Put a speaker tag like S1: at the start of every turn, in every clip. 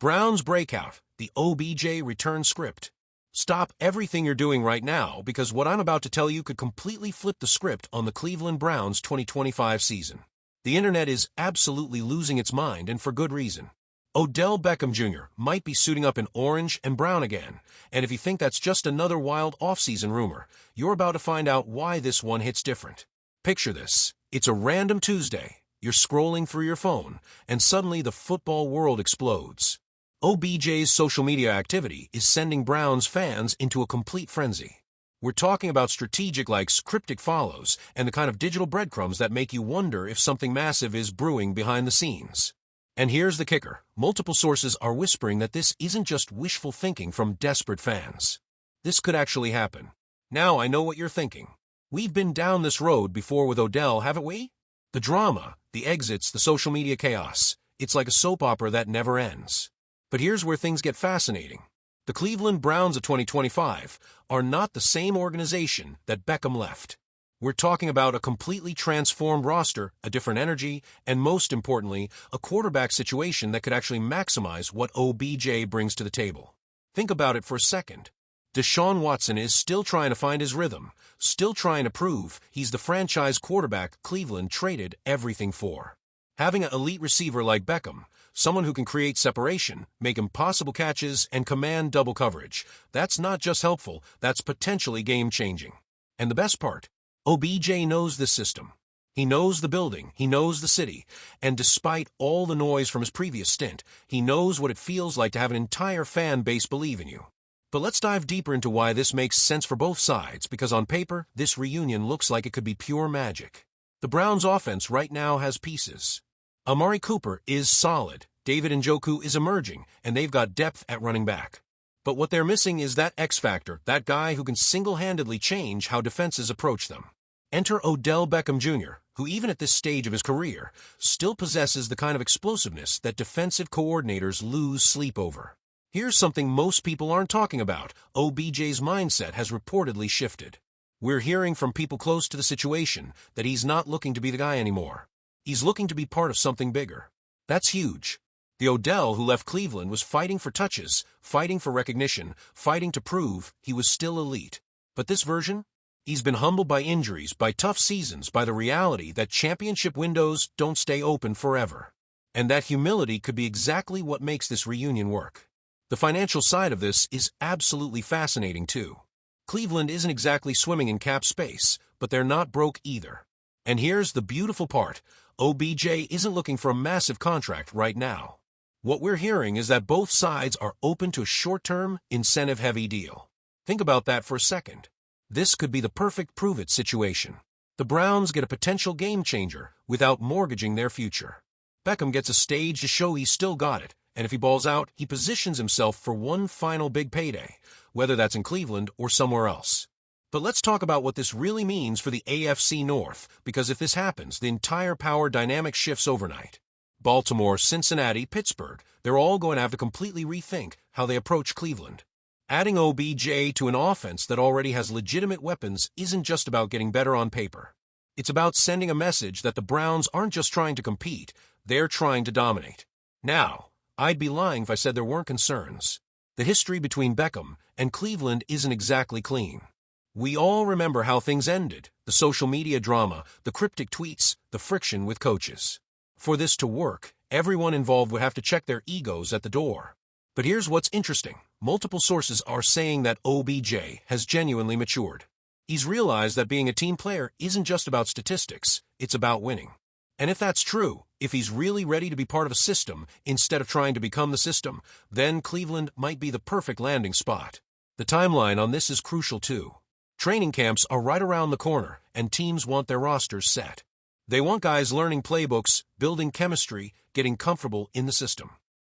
S1: Brown's breakout, the OBJ return script. Stop everything you're doing right now because what I'm about to tell you could completely flip the script on the Cleveland Browns 2025 season. The internet is absolutely losing its mind, and for good reason. Odell Beckham Jr. might be suiting up in orange and brown again, and if you think that's just another wild off-season rumor, you're about to find out why this one hits different. Picture this. It's a random Tuesday. You're scrolling through your phone, and suddenly the football world explodes. OBJ's social media activity is sending Browns fans into a complete frenzy. We're talking about strategic likes, cryptic follows, and the kind of digital breadcrumbs that make you wonder if something massive is brewing behind the scenes. And here's the kicker. Multiple sources are whispering that this isn't just wishful thinking from desperate fans. This could actually happen. Now I know what you're thinking. We've been down this road before with Odell, haven't we? The drama, the exits, the social media chaos. It's like a soap opera that never ends. But here's where things get fascinating. The Cleveland Browns of 2025 are not the same organization that Beckham left. We're talking about a completely transformed roster, a different energy, and most importantly, a quarterback situation that could actually maximize what OBJ brings to the table. Think about it for a second. Deshaun Watson is still trying to find his rhythm, still trying to prove he's the franchise quarterback Cleveland traded everything for. Having an elite receiver like Beckham, someone who can create separation, make impossible catches, and command double coverage, that's not just helpful, that's potentially game-changing. And the best part, OBJ knows this system. He knows the building, he knows the city, and despite all the noise from his previous stint, he knows what it feels like to have an entire fan base believe in you. But let's dive deeper into why this makes sense for both sides, because on paper, this reunion looks like it could be pure magic. The Browns' offense right now has pieces. Amari Cooper is solid, David Njoku is emerging, and they've got depth at running back. But what they're missing is that X factor, that guy who can single-handedly change how defenses approach them. Enter Odell Beckham Jr., who even at this stage of his career, still possesses the kind of explosiveness that defensive coordinators lose sleep over. Here's something most people aren't talking about. OBJ's mindset has reportedly shifted. We're hearing from people close to the situation that he's not looking to be the guy anymore. He's looking to be part of something bigger. That's huge. The Odell who left Cleveland was fighting for touches, fighting for recognition, fighting to prove he was still elite. But this version? He's been humbled by injuries, by tough seasons, by the reality that championship windows don't stay open forever. And that humility could be exactly what makes this reunion work. The financial side of this is absolutely fascinating too. Cleveland isn't exactly swimming in cap space, but they're not broke either. And here's the beautiful part. OBJ isn't looking for a massive contract right now. What we're hearing is that both sides are open to a short-term, incentive-heavy deal. Think about that for a second. This could be the perfect prove-it situation. The Browns get a potential game-changer without mortgaging their future. Beckham gets a stage to show he's still got it, and if he balls out, he positions himself for one final big payday, whether that's in Cleveland or somewhere else. But let's talk about what this really means for the AFC North, because if this happens, the entire power dynamic shifts overnight. Baltimore, Cincinnati, Pittsburgh, they're all going to have to completely rethink how they approach Cleveland. Adding OBJ to an offense that already has legitimate weapons isn't just about getting better on paper. It's about sending a message that the Browns aren't just trying to compete, they're trying to dominate. Now, I'd be lying if I said there weren't concerns. The history between Beckham and Cleveland isn't exactly clean. We all remember how things ended, the social media drama, the cryptic tweets, the friction with coaches. For this to work, everyone involved would have to check their egos at the door. But here's what's interesting. Multiple sources are saying that OBJ has genuinely matured. He's realized that being a team player isn't just about statistics, it's about winning. And if that's true, if he's really ready to be part of a system instead of trying to become the system, then Cleveland might be the perfect landing spot. The timeline on this is crucial too. Training camps are right around the corner, and teams want their rosters set. They want guys learning playbooks, building chemistry, getting comfortable in the system.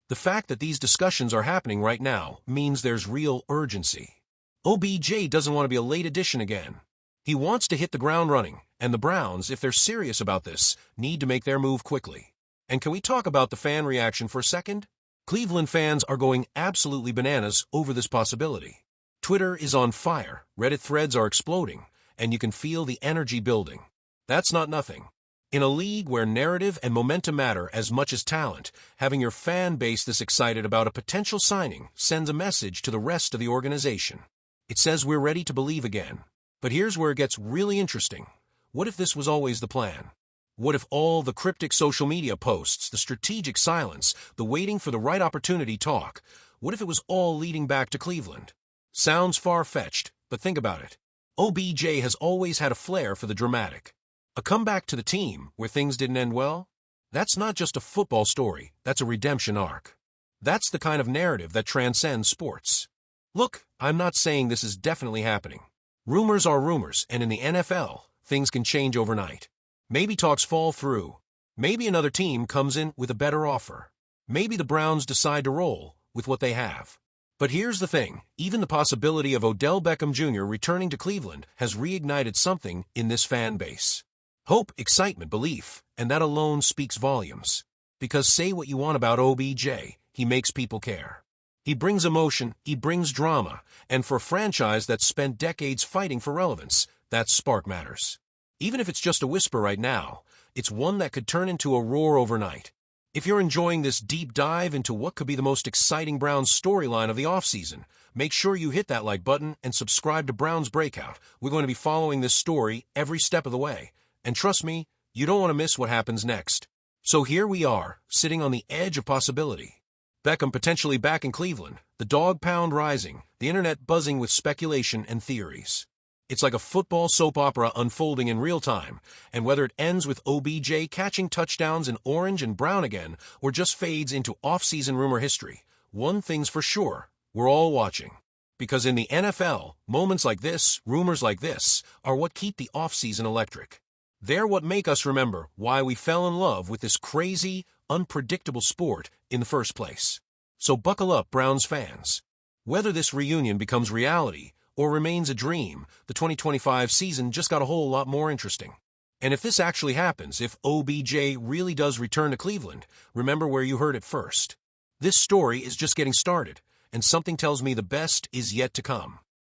S1: The fact that these discussions are happening right now means there's real urgency. OBJ doesn't want to be a late addition again. He wants to hit the ground running, and the Browns, if they're serious about this, need to make their move quickly. And can we talk about the fan reaction for a second? Cleveland fans are going absolutely bananas over this possibility. Twitter is on fire, Reddit threads are exploding, and you can feel the energy building. That's not nothing. In a league where narrative and momentum matter as much as talent, having your fan base this excited about a potential signing sends a message to the rest of the organization. It says we're ready to believe again. But here's where it gets really interesting. What if this was always the plan? What if all the cryptic social media posts, the strategic silence, the waiting for the right opportunity talk, what if it was all leading back to Cleveland? Sounds far-fetched, but think about it. OBJ has always had a flair for the dramatic. A comeback to the team where things didn't end well? That's not just a football story, that's a redemption arc. That's the kind of narrative that transcends sports. Look, I'm not saying this is definitely happening. Rumors are rumors, and in the NFL, things can change overnight. Maybe talks fall through. Maybe another team comes in with a better offer. Maybe the Browns decide to roll with what they have. But here's the thing, even the possibility of Odell Beckham Jr. returning to Cleveland has reignited something in this fan base. Hope, excitement, belief, and that alone speaks volumes. Because say what you want about OBJ, he makes people care. He brings emotion, he brings drama, and for a franchise that's spent decades fighting for relevance, that spark matters. Even if it's just a whisper right now, it's one that could turn into a roar overnight. If you're enjoying this deep dive into what could be the most exciting Browns storyline of the offseason, make sure you hit that like button and subscribe to Browns Breakout. We're going to be following this story every step of the way. And trust me, you don't want to miss what happens next. So here we are, sitting on the edge of possibility. Beckham potentially back in Cleveland, the dog pound rising, the internet buzzing with speculation and theories. It's like a football soap opera unfolding in real time, and whether it ends with OBJ catching touchdowns in orange and brown again, or just fades into off-season rumor history, one thing's for sure, we're all watching. Because in the NFL, moments like this, rumors like this, are what keep the off-season electric. They're what make us remember why we fell in love with this crazy, unpredictable sport in the first place. So buckle up, Browns fans. Whether this reunion becomes reality or remains a dream, the 2025 season just got a whole lot more interesting. And if this actually happens, if OBJ really does return to Cleveland, remember where you heard it first. This story is just getting started, and something tells me the best is yet to come.